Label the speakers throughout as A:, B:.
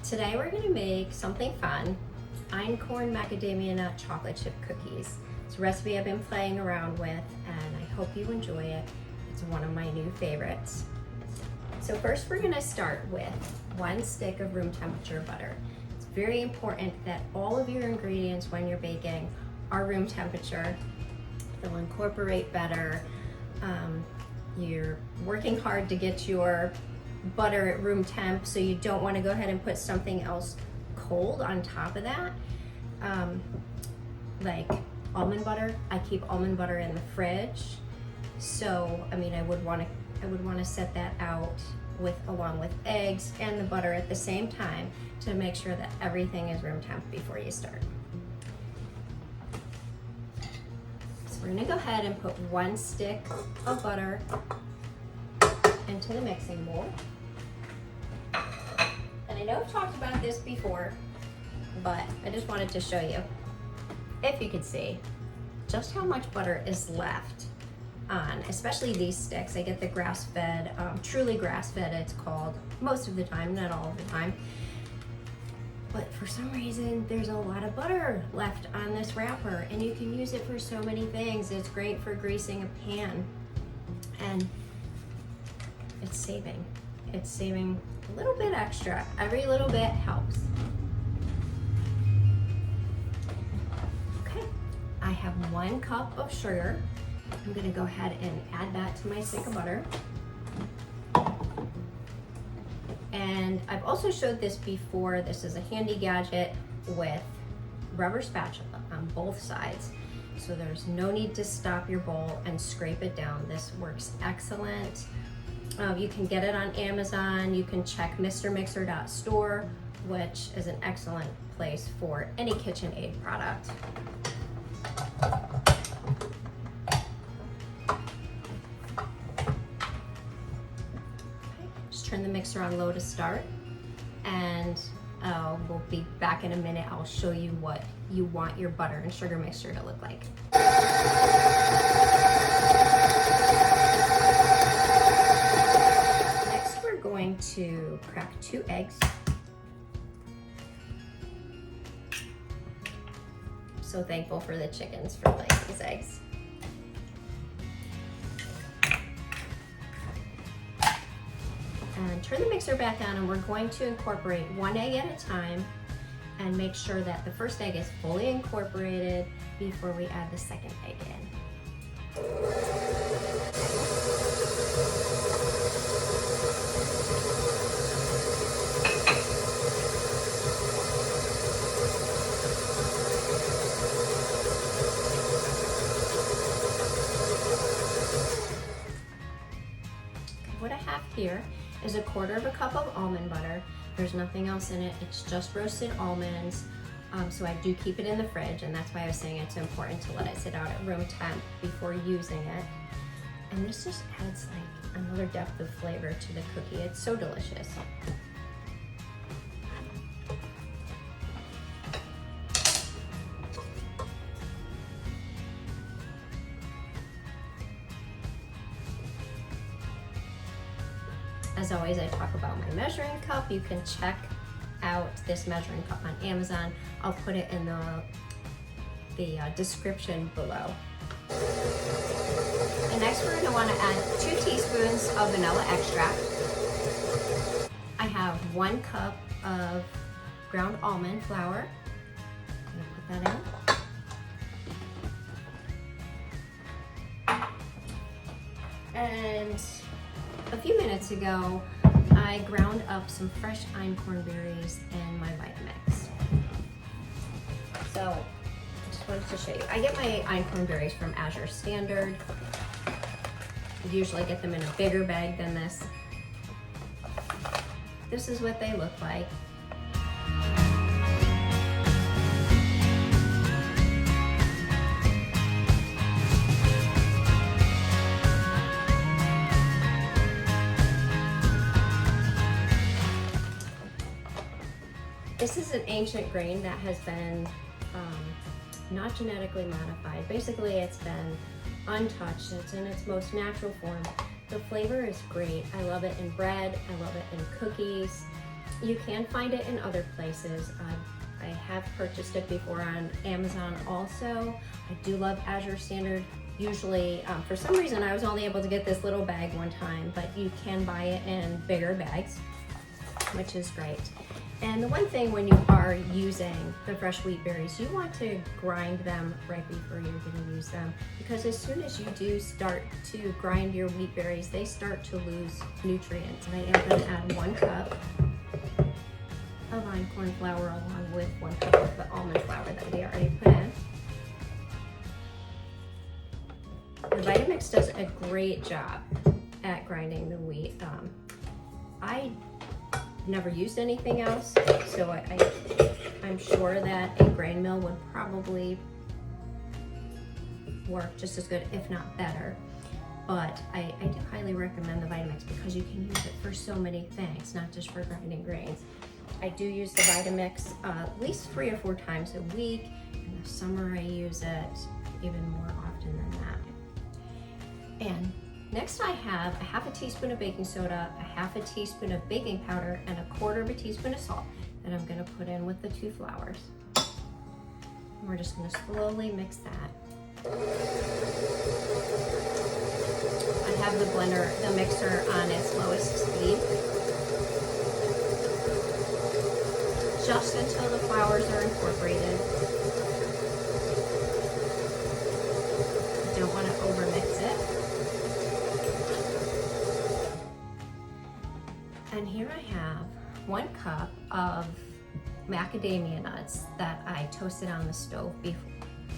A: Today we're gonna make something fun, Einkorn macadamia nut chocolate chip cookies. It's a recipe I've been playing around with and I hope you enjoy it. It's one of my new favorites. So first we're gonna start with 1 stick of room temperature butter. It's very important that all of your ingredients when you're baking are room temperature. They'll incorporate better. You're working hard to get your butter at room temp, so you don't want to go ahead and put something else cold on top of that. Like almond butter, I keep almond butter in the fridge. So, I mean, I would want to set that out along with eggs and the butter at the same time to make sure that everything is room temp before you start. So we're gonna go ahead and put 1 stick of butter into the mixing bowl. And I know I've talked about this before, but I just wanted to show you, if you could see, just how much butter is left on, especially these sticks. I get the grass-fed, truly grass-fed it's called, most of the time, not all of the time. But for some reason, there's a lot of butter left on this wrapper, and you can use it for so many things. It's great for greasing a pan, and it's saving a little bit extra. Every little bit helps. Okay, I have 1 cup of sugar. I'm gonna go ahead and add that to my stick of butter. And I've also showed this before. This is a handy gadget with rubber spatula on both sides. So there's no need to stop your bowl and scrape it down. This works excellent. You can get it on Amazon. You can check mrmixer.store, which is an excellent place for any KitchenAid product. Just turn the mixer on low to start, and we'll be back in a minute. I'll show you what you want your butter and sugar mixture to look like. Going to crack 2 eggs. So thankful for the chickens for laying these eggs. And turn the mixer back on, and we're going to incorporate 1 egg at a time and make sure that the first egg is fully incorporated before we add the second egg in. What I have here is 1/4 cup of almond butter. There's nothing else in it. It's just roasted almonds. So I do keep it in the fridge, and that's why I was saying it's important to let it sit out at room temp before using it. And this just adds like another depth of flavor to the cookie. It's so delicious. As always, I talk about my measuring cup. You can check out this measuring cup on Amazon. I'll put it in the description below. And next we're going to want to add 2 teaspoons of vanilla extract. I have 1 cup of ground almond flour. I'm going to put that in. And a few minutes ago, I ground up some fresh einkorn berries in my Vitamix. So I just wanted to show you. I get my einkorn berries from Azure Standard. I usually get them in a bigger bag than this. This is what they look like. This is an ancient grain that has been not genetically modified. Basically, it's been untouched. It's in its most natural form. The flavor is great. I love it in bread. I love it in cookies. You can find it in other places. I have purchased it before on Amazon also. I do love Azure Standard. Usually, for some reason, I was only able to get this little bag one time, but you can buy it in bigger bags, which is great. And the one thing when you are using the fresh wheat berries, you want to grind them right before you're going to use them, because as soon as you do start to grind your wheat berries, they start to lose nutrients. And I am going to add 1 cup of einkorn flour along with 1 cup of the almond flour that we already put in. The Vitamix does a great job at grinding the wheat. I never used anything else, so I'm sure that a grain mill would probably work just as good, if not better. But I do highly recommend the Vitamix because you can use it for so many things, not just for grinding grains. I do use the Vitamix at least 3 or 4 times a week. In the summer I use it even more often than that. And next I have a 1/2 teaspoon of baking soda, a 1/2 teaspoon of baking powder, and a 1/4 teaspoon of salt that I'm going to put in with the 2 flours. And we're just going to slowly mix that. I have the mixer on its lowest speed, just until the flours are incorporated. You don't want to overmix it. And here I have 1 cup of macadamia nuts that I toasted on the stove before.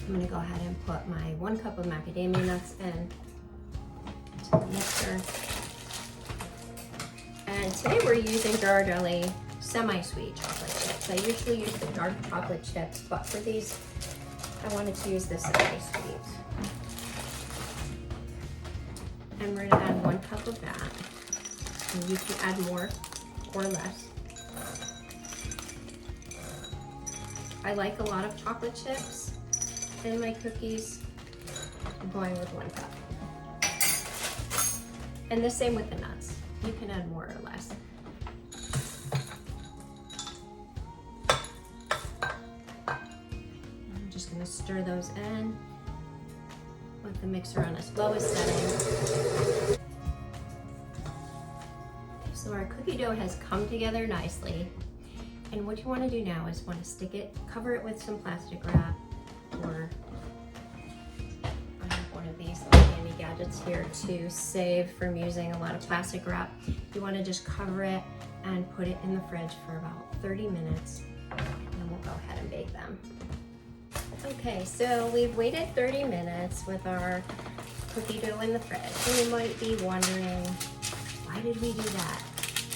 A: I'm going to go ahead and put my 1 cup of macadamia nuts in to the mixer. And today we're using Ghirardelli semi-sweet chocolate chips. I usually use the dark chocolate chips, but for these, I wanted to use the semi-sweet. And we're going to add 1 cup of that. And you can add more or less. I like a lot of chocolate chips in my cookies. I'm going with 1 cup. And the same with the nuts. You can add more or less. I'm just going to stir those in with the mixer on its lowest setting. So our cookie dough has come together nicely. And what you want to do now is cover it with some plastic wrap, or I have one of these little handy gadgets here to save from using a lot of plastic wrap. You want to just cover it and put it in the fridge for about 30 minutes, and then we'll go ahead and bake them. Okay, so we've waited 30 minutes with our cookie dough in the fridge. And you might be wondering, why did we do that?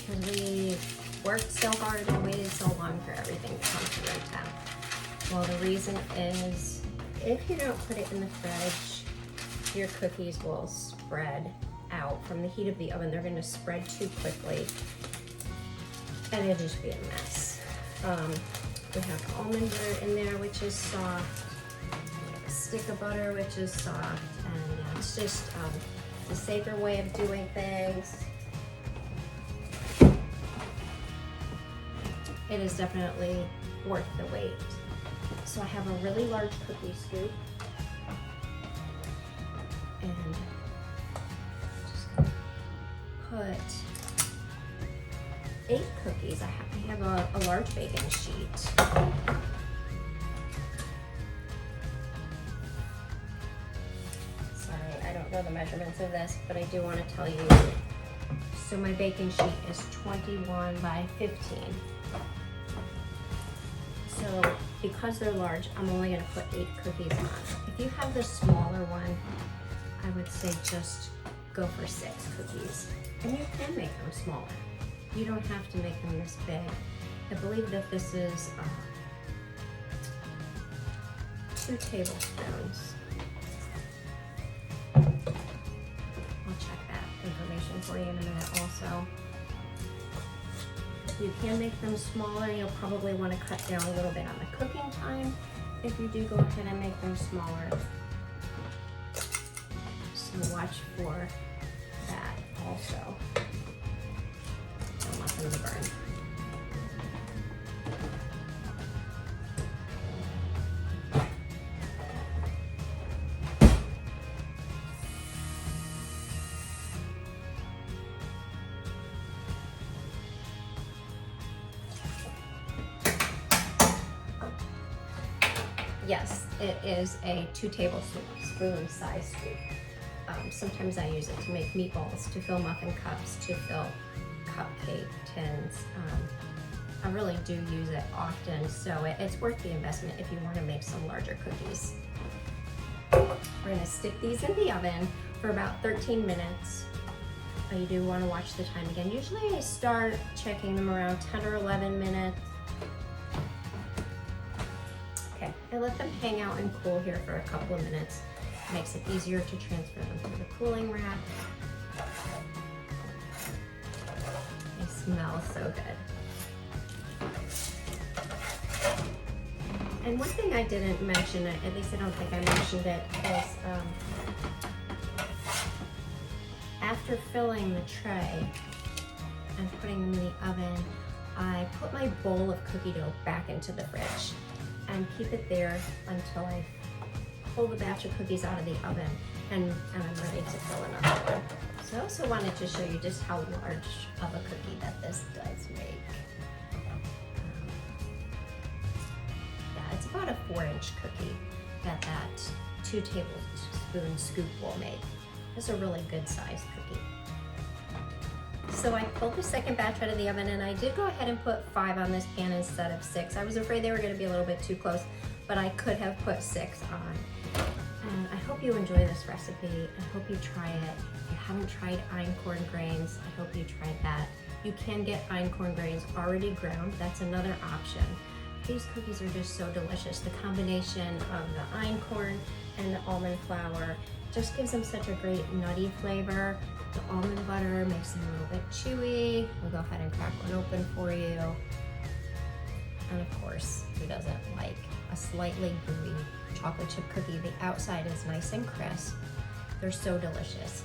A: Because we worked so hard and waited so long for everything to come to room temp. Well, the reason is, if you don't put it in the fridge, your cookies will spread out from the heat of the oven. They're going to spread too quickly, and it'll just be a mess. We have almond butter in there, which is soft. We have a stick of butter, which is soft, and it's just the safer way of doing things. It is definitely worth the wait. So I have a really large cookie scoop, and just gonna put 8 cookies. I have a large baking sheet. Sorry, I don't know the measurements of this, but I do want to tell you. So my baking sheet is 21 by 15. So because they're large, I'm only going to put 8 cookies on. If you have the smaller one, I would say just go for 6 cookies. And you can make them smaller. You don't have to make them this big. I believe that this is 2 tablespoons. I'll check that information for you in a minute also. You can make them smaller. You'll probably want to cut down a little bit on the cooking time if you do go ahead and make them smaller. So watch for that also. Don't want them to burn. Yes, it is a 2 tablespoon size scoop. Sometimes I use it to make meatballs, to fill muffin cups, to fill cupcake tins. I really do use it often, so it's worth the investment if you want to make some larger cookies. We're going to stick these in the oven for about 13 minutes. You do want to watch the time again. Usually I start checking them around 10 or 11 minutes. Okay, I let them hang out and cool here for a couple of minutes. Makes it easier to transfer them through the cooling rack. They smell so good. And one thing I didn't mention, at least I don't think I mentioned it, is after filling the tray and putting them in the oven, I put my bowl of cookie dough back into the fridge and keep it there until I pull the batch of cookies out of the oven and I'm ready to fill another one. So I also wanted to show you just how large of a cookie that this does make. Yeah, it's about a 4-inch cookie that 2 tablespoon scoop will make. It's a really good sized cookie. So I pulled the second batch out of the oven and I did go ahead and put 5 on this pan instead of 6. I was afraid they were going to be a little bit too close, but I could have put 6 on. And I hope you enjoy this recipe. I hope you try it. If you haven't tried einkorn grains, I hope you try that. You can get einkorn grains already ground. That's another option. These cookies are just so delicious. The combination of the einkorn and the almond flour just gives them such a great nutty flavor. The almond butter makes them a little bit chewy. We'll go ahead and crack one open for you. And of course, who doesn't like a slightly gooey chocolate chip cookie? The outside is nice and crisp. They're so delicious.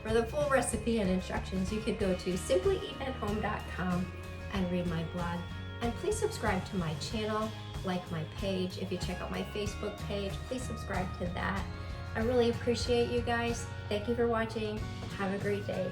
A: For the full recipe and instructions, you could go to simplyeatathome.com and read my blog. And please subscribe to my channel, like my page. If you check out my Facebook page, please subscribe to that. I really appreciate you guys. Thank you for watching. Have a great day.